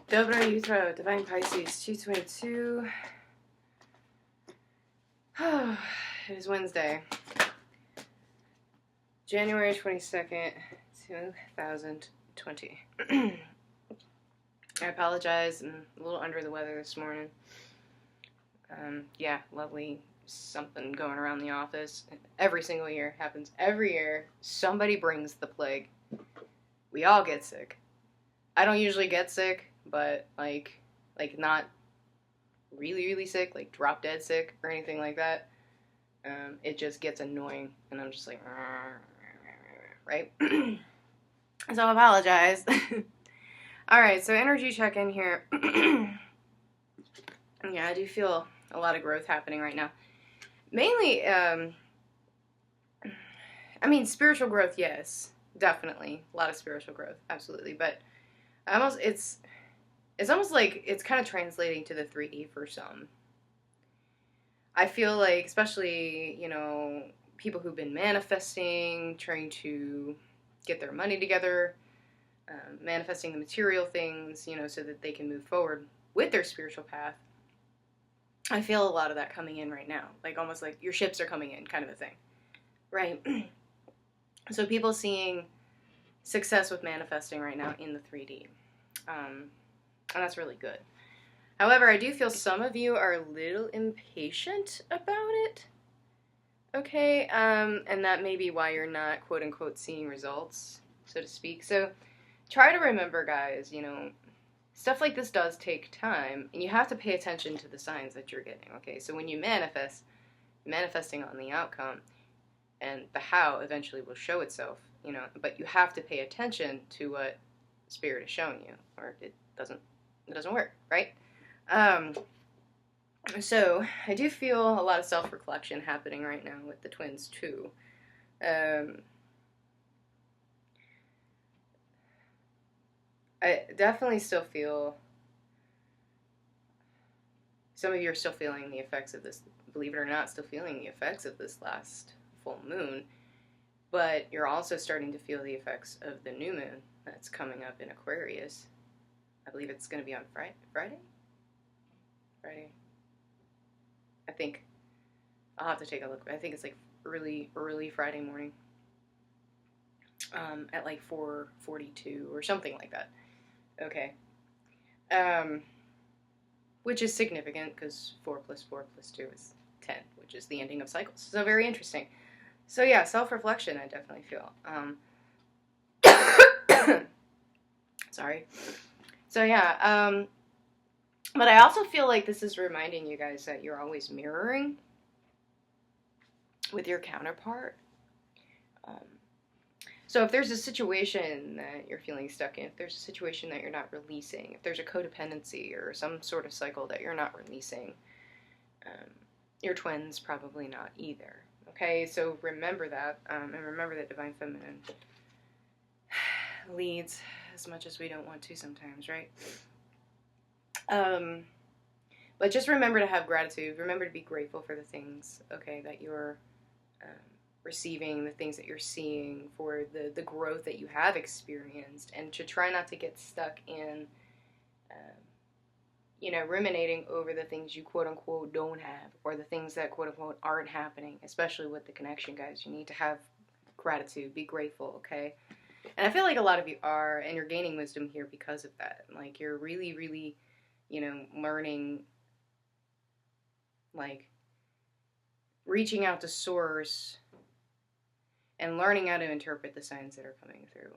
Dobro Jutro, Divine Pisces, 222. It is Wednesday, January 22nd, 2020. I apologize, I'm a little under the weather this morning. Yeah, lovely something going around the office. Every single year, happens every year. Somebody brings the plague. We all get sick. I don't usually get sick, but like not really sick, like drop dead sick or anything like that. It just gets annoying, and I'm just like, right? So I apologize. All right, so energy check in here. Yeah, I do feel a lot of growth happening right now. Mainly, spiritual growth, yes, definitely, a lot of spiritual growth, absolutely. But it's almost like it's kind of translating to the 3D for some. I feel like, especially, people who've been manifesting, trying to get their money together, manifesting the material things, so that they can move forward with their spiritual path. I feel a lot of that coming in right now, like almost like your ships are coming in kind of a thing, right? So people seeing success with manifesting right now in the 3D, and that's really good. However, I do feel some of you are a little impatient about it, okay? And that may be why you're not, quote-unquote, seeing results, so to speak. So try to remember, guys, stuff like this does take time, and you have to pay attention to the signs that you're getting, okay? So when you manifest, manifesting on the outcome, and the how eventually will show itself, but you have to pay attention to what Spirit is showing you, or it doesn't work, right? So I do feel a lot of self-reflection happening right now with the twins too. I definitely still feel some of you are still feeling the effects of this, believe it or not, still feeling the effects of this last full moon, but you're also starting to feel the effects of the new moon that's coming up in Aquarius. I believe it's going to be on Friday? I think. I'll have to take a look. I think it's like early Friday morning. At like 4:42 or something like that. Okay. Which is significant because 4 + 4 + 2 is 10, which is the ending of cycles. So very interesting. So yeah, self-reflection I definitely feel. Sorry. So yeah, but I also feel like this is reminding you guys that you're always mirroring with your counterpart. So if there's a situation that you're feeling stuck in, if there's a situation that you're not releasing, if there's a codependency or some sort of cycle that you're not releasing, your twin's probably not either. Okay, so remember that, and remember that Divine Feminine leads as much as we don't want to sometimes, right? But just remember to have gratitude. Remember to be grateful for the things, okay, that you're receiving, the things that you're seeing, for the growth that you have experienced, and to try not to get stuck in, ruminating over the things you quote-unquote don't have, or the things that quote-unquote aren't happening, especially with the connection, guys. You need to have gratitude, be grateful, okay? And I feel like a lot of you are, and you're gaining wisdom here because of that. Like, you're really, learning, like, reaching out to source and learning how to interpret the signs that are coming through.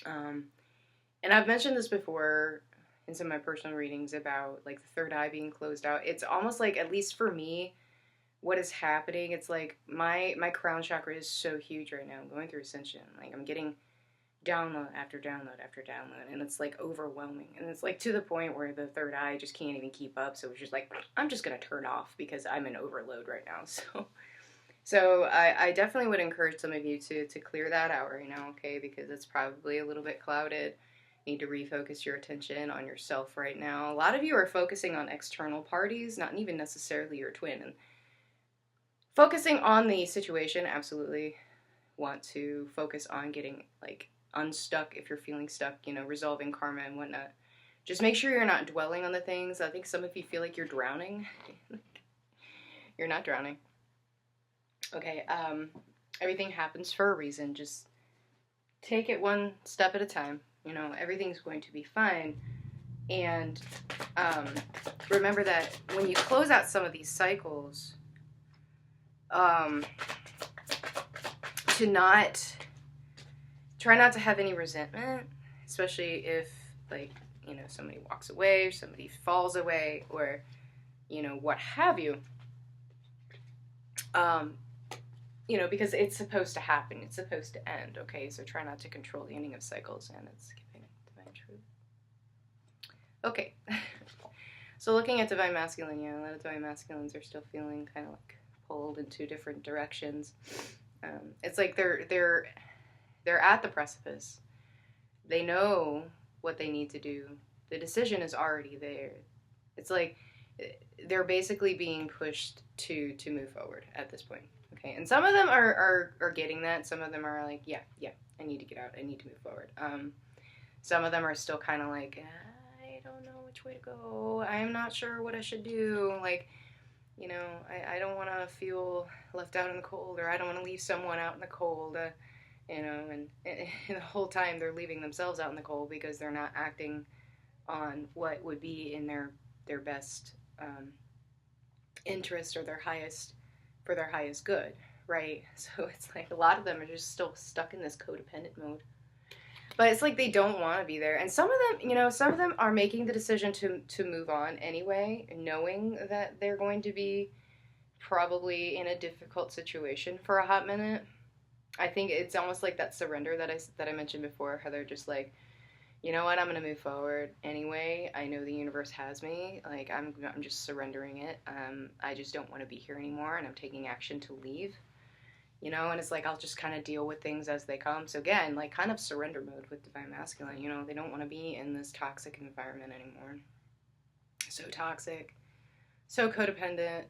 And I've mentioned this before in some of my personal readings about, like, the third eye being closed out. It's almost like, at least for me, what is happening, it's like my crown chakra is so huge right now. I'm going through ascension. Like, I'm getting download after download after download, and it's like overwhelming, and it's like to the point where the third eye just can't even keep up. So it's just like, I'm just gonna turn off because I'm in overload right now. So I definitely would encourage some of you to clear that out right now, okay, because it's probably a little bit clouded. You need to refocus your attention on yourself right now. A lot of you are focusing on external parties, not even necessarily your twin, and focusing on the situation. Absolutely want to focus on getting, like, unstuck if you're feeling stuck, you know, resolving karma and whatnot. Just make sure you're not dwelling on the things. I think some of you feel like you're drowning. You're not drowning. Okay, everything happens for a reason. Just take it one step at a time. You know, everything's going to be fine. And remember that when you close out some of these cycles, try not to have any resentment, especially if, like, you know, somebody walks away, or somebody falls away, or, you know, what have you. You know, because it's supposed to happen. It's supposed to end, okay? So try not to control the ending of cycles, and it's giving divine truth. Okay. So looking at divine masculine, yeah, a lot of divine masculines are still feeling kind of like pulled in two different directions. It's like they're at the precipice. They know what they need to do. The decision is already there. It's like they're basically being pushed to move forward at this point. Okay, and some of them are getting that. Some of them are like, yeah, I need to get out. I need to move forward. Some of them are still kind of like, I don't know which way to go. I'm not sure what I should do. Like, you know, I don't want to feel left out in the cold, or I don't want to leave someone out in the cold. You know, and the whole time they're leaving themselves out in the cold because they're not acting on what would be in their best interest, or their highest good, right? So it's like a lot of them are just still stuck in this codependent mode. But it's like they don't want to be there. And some of them, you know, some of them are making the decision to move on anyway, knowing that they're going to be probably in a difficult situation for a hot minute. I think it's almost like that surrender that I mentioned before, how they're just like, you know what, I'm going to move forward anyway. I know the universe has me. Like, I'm just surrendering it. I just don't want to be here anymore, and I'm taking action to leave. You know, and it's like, I'll just kind of deal with things as they come. So again, like, kind of surrender mode with divine masculine. You know, they don't want to be in this toxic environment anymore. So toxic. So codependent.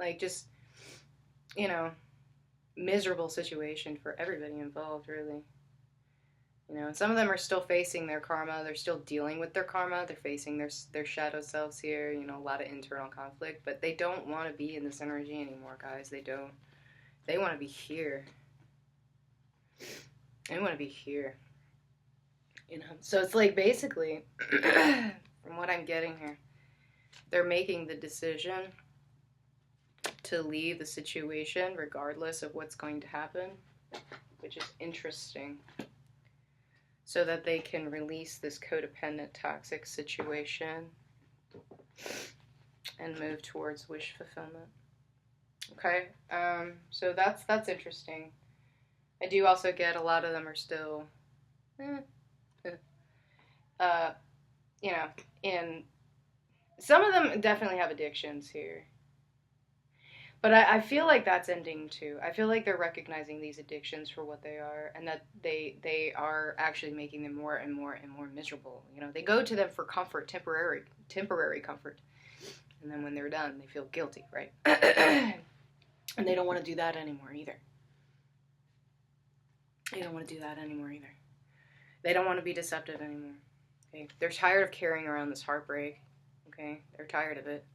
Like, just, you know, miserable situation for everybody involved, really. You know, and some of them are still facing their karma. They're still dealing with their karma. They're facing their shadow selves here. You know, a lot of internal conflict. But they don't want to be in this energy anymore, guys. They don't. They want to be here. They want to be here. You know, so it's like basically, from what I'm getting here, they're making the decision to leave the situation regardless of what's going to happen, which is interesting, so that they can release this codependent toxic situation and move towards wish fulfillment. Okay, so that's interesting. I do also get a lot of them are still, you know, in some of them definitely have addictions here. But I feel like that's ending too. I feel like they're recognizing these addictions for what they are, and that they are actually making them more and more and more miserable. You know, they go to them for comfort, temporary comfort, and then when they're done, they feel guilty, right? And they don't want to do that anymore either. They don't want to do that anymore either. They don't want to be deceptive anymore. Okay, they're tired of carrying around this heartbreak. Okay, they're tired of it.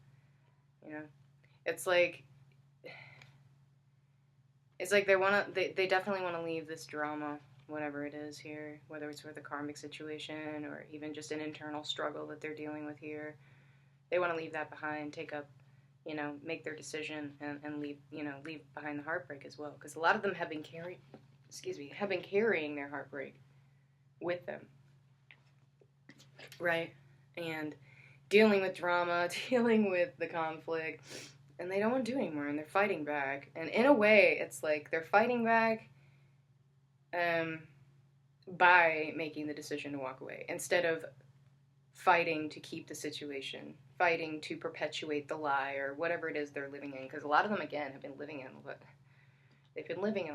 You know, it's like they definitely want to leave this drama, whatever it is here, whether it's with a karmic situation or even just an internal struggle that they're dealing with here. They want to leave that behind, take up, you know, make their decision and leave, you know, leave behind the heartbreak as well. Because a lot of them have been carrying their heartbreak with them, right? And dealing with drama, dealing with the conflict, and they don't want to do anymore, and they're fighting back. And in a way, it's like they're fighting back by making the decision to walk away, instead of fighting to keep the situation, fighting to perpetuate the lie, or whatever it is they're living in. Because a lot of them, again, have been living in a lie. They've been living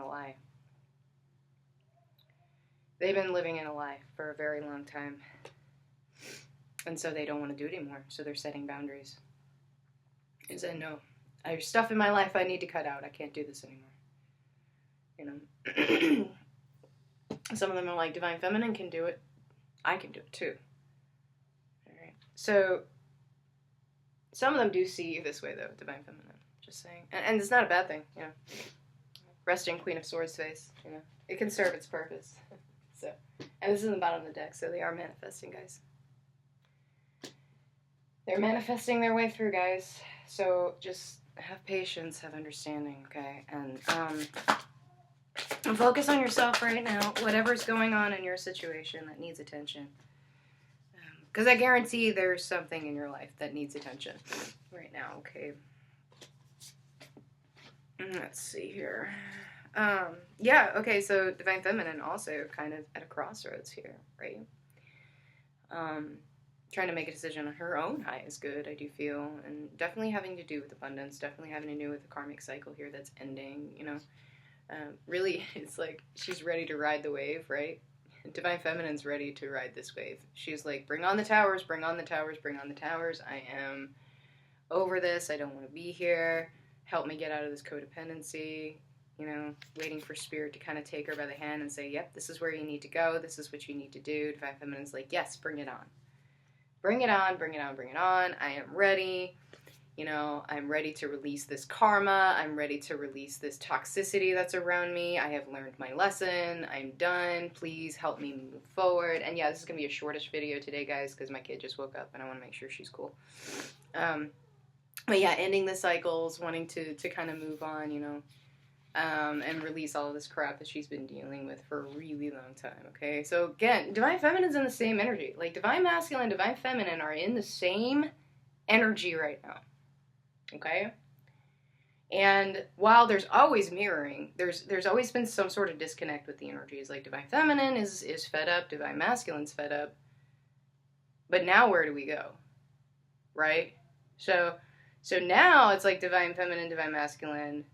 in a lie for a very long time. And so they don't want to do it anymore. So they're setting boundaries. They said, no, there's stuff in my life I need to cut out. I can't do this anymore. You know? Some of them are like, Divine Feminine can do it. I can do it too. All right. So some of them do see you this way, though, Divine Feminine. Just saying. And it's not a bad thing, you know. Resting Queen of Swords face, you know. It can serve its purpose. So, and this is in the bottom of the deck, so they are manifesting, guys. They're manifesting their way through, guys. So just have patience, have understanding, okay? And focus on yourself right now, whatever's going on in your situation that needs attention. Because I guarantee there's something in your life that needs attention right now, okay? Let's see here. Yeah, okay, so Divine Feminine also kind of at a crossroads here, right? Trying to make a decision on her own highest good, I do feel, and definitely having to do with abundance, definitely having to do with the karmic cycle here that's ending, you know. Really, it's like she's ready to ride the wave, right? Divine Feminine's ready to ride this wave. She's like, bring on the towers, bring on the towers, bring on the towers. I am over this. I don't want to be here. Help me get out of this codependency. You know, waiting for Spirit to kind of take her by the hand and say, yep, this is where you need to go. This is what you need to do. Divine Feminine's like, yes, bring it on. Bring it on, bring it on, bring it on. I am ready. You know, I'm ready to release this karma. I'm ready to release this toxicity that's around me. I have learned my lesson. I'm done. Please help me move forward. And yeah, this is going to be a shortish video today, guys, because my kid just woke up and I want to make sure she's cool. But yeah, ending the cycles, wanting to kind of move on, you know, and release all of this crap that she's been dealing with for a really long time, okay? So again, Divine Feminine's in the same energy. Like, Divine Masculine, Divine Feminine are in the same energy right now, okay? And while there's always mirroring, there's always been some sort of disconnect with the energies. Like, Divine Feminine is fed up, Divine Masculine's fed up. But now where do we go? Right? So now it's like Divine Feminine, Divine Masculine.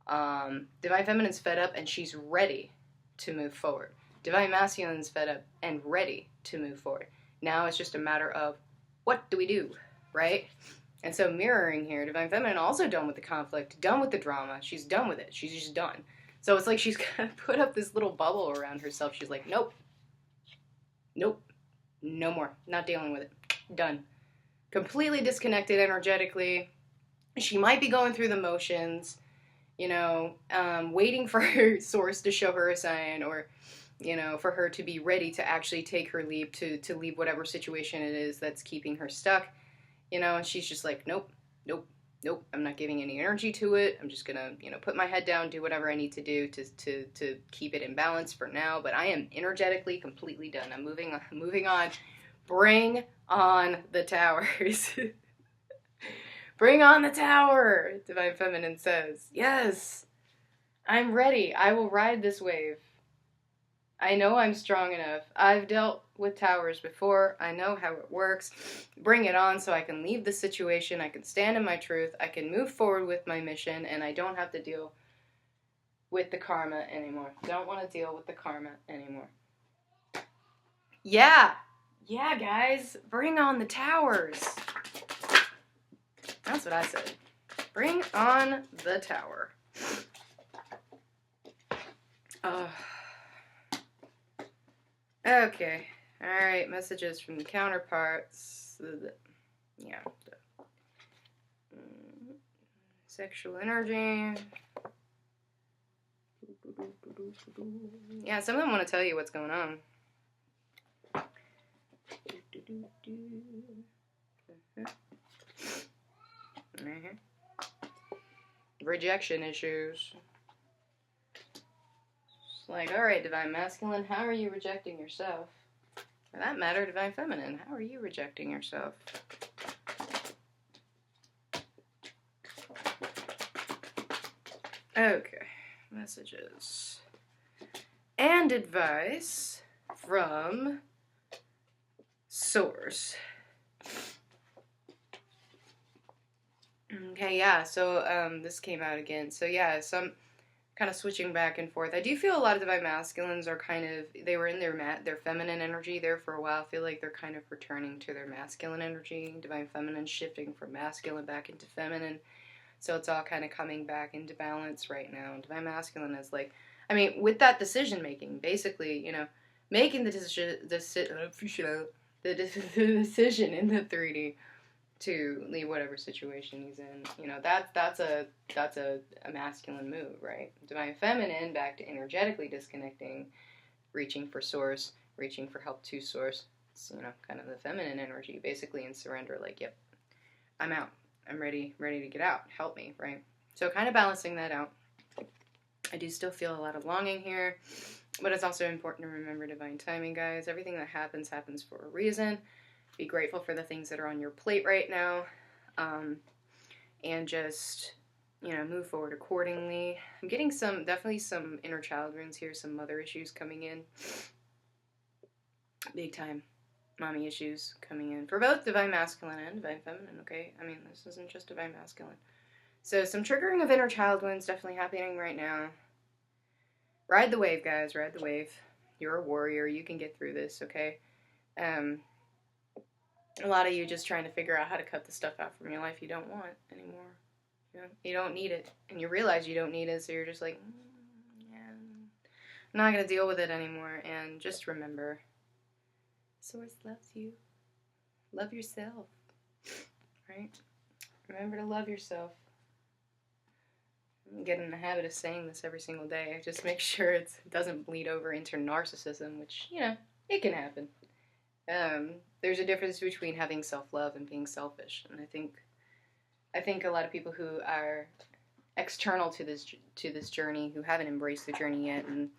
Divine Feminine's fed up and she's ready to move forward. Divine Masculine's fed up and ready to move forward. Now it's just a matter of, what do we do? Right? And so mirroring here, Divine Feminine also done with the conflict, done with the drama. She's done with it. She's just done. So it's like she's kind of put up this little bubble around herself. She's like, nope. Nope. No more. Not dealing with it. Done. Completely disconnected energetically. She might be going through the motions, you know, waiting for her source to show her a sign, or, you know, for her to be ready to actually take her leap, to leave whatever situation it is that's keeping her stuck. You know, and she's just like, nope, nope, nope, I'm not giving any energy to it. I'm just gonna, you know, put my head down, do whatever I need to do to keep it in balance for now. But I am energetically completely done. I'm moving on. Bring on the towers. Bring on the tower, Divine Feminine says. Yes, I'm ready. I will ride this wave. I know I'm strong enough. I've dealt with towers before. I know how it works. Bring it on so I can leave the situation. I can stand in my truth. I can move forward with my mission, and I don't have to deal with the karma anymore. Don't want to deal with the karma anymore. Yeah. Yeah, guys. Bring on the towers. That's what I said. Bring on the tower. Okay. Alright, messages from the counterparts. Yeah. Sexual energy. Yeah, some of them want to tell you what's going on. Rejection issues. It's like, alright, Divine Masculine, how are you rejecting yourself? For that matter, Divine Feminine, how are you rejecting yourself? Okay, messages. And advice from Source. Okay, yeah, so this came out again. So yeah, some kind of switching back and forth. I do feel a lot of Divine Masculines are kind of, they were in their feminine energy there for a while. I feel like they're kind of returning to their masculine energy. Divine Feminine shifting from masculine back into feminine. So it's all kind of coming back into balance right now. Divine Masculine is like, I mean, with that decision making, basically, making the decision in the 3D to leave whatever situation he's in. That's a masculine move, right? Divine feminine, back to energetically disconnecting, reaching for source, reaching for help to source. It's, kind of the feminine energy, basically in surrender, like, yep, I'm out. I'm ready to get out. Help me, right? So kind of balancing that out. I do still feel a lot of longing here, but it's also important to remember divine timing, guys. Everything that happens for a reason. Be grateful for the things that are on your plate right now, and just, move forward accordingly. I'm getting definitely some inner child wounds here, some mother issues coming in. Big time. Mommy issues coming in for both divine masculine and divine feminine, okay? I mean, this isn't just divine masculine. So some triggering of inner child wounds definitely happening right now. Ride the wave, guys. Ride the wave. You're a warrior. You can get through this, okay? A lot of you just trying to figure out how to cut the stuff out from your life you don't want anymore. You don't need it. And you realize you don't need it, so you're just like, yeah, I'm not going to deal with it anymore. And just remember, Source loves you. Love yourself. Right? Remember to love yourself. Get in the habit of saying this every single day. Just make sure it doesn't bleed over into narcissism, which, it can happen. There's a difference between having self-love and being selfish. And I think a lot of people who are external to this journey, who haven't embraced the journey yet, and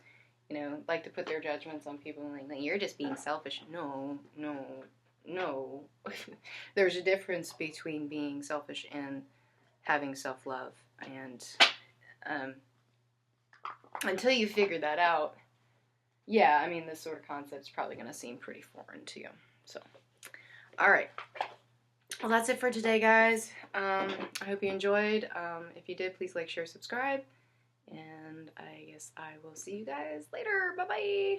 like to put their judgments on people like you're just being selfish. No. There's a difference between being selfish and having self-love. And until you figure that out, yeah, I mean, this sort of concept's probably going to seem pretty foreign to you. So, all right. Well, that's it for today, guys. I hope you enjoyed. If you did, please like, share, subscribe. And I guess I will see you guys later. Bye-bye.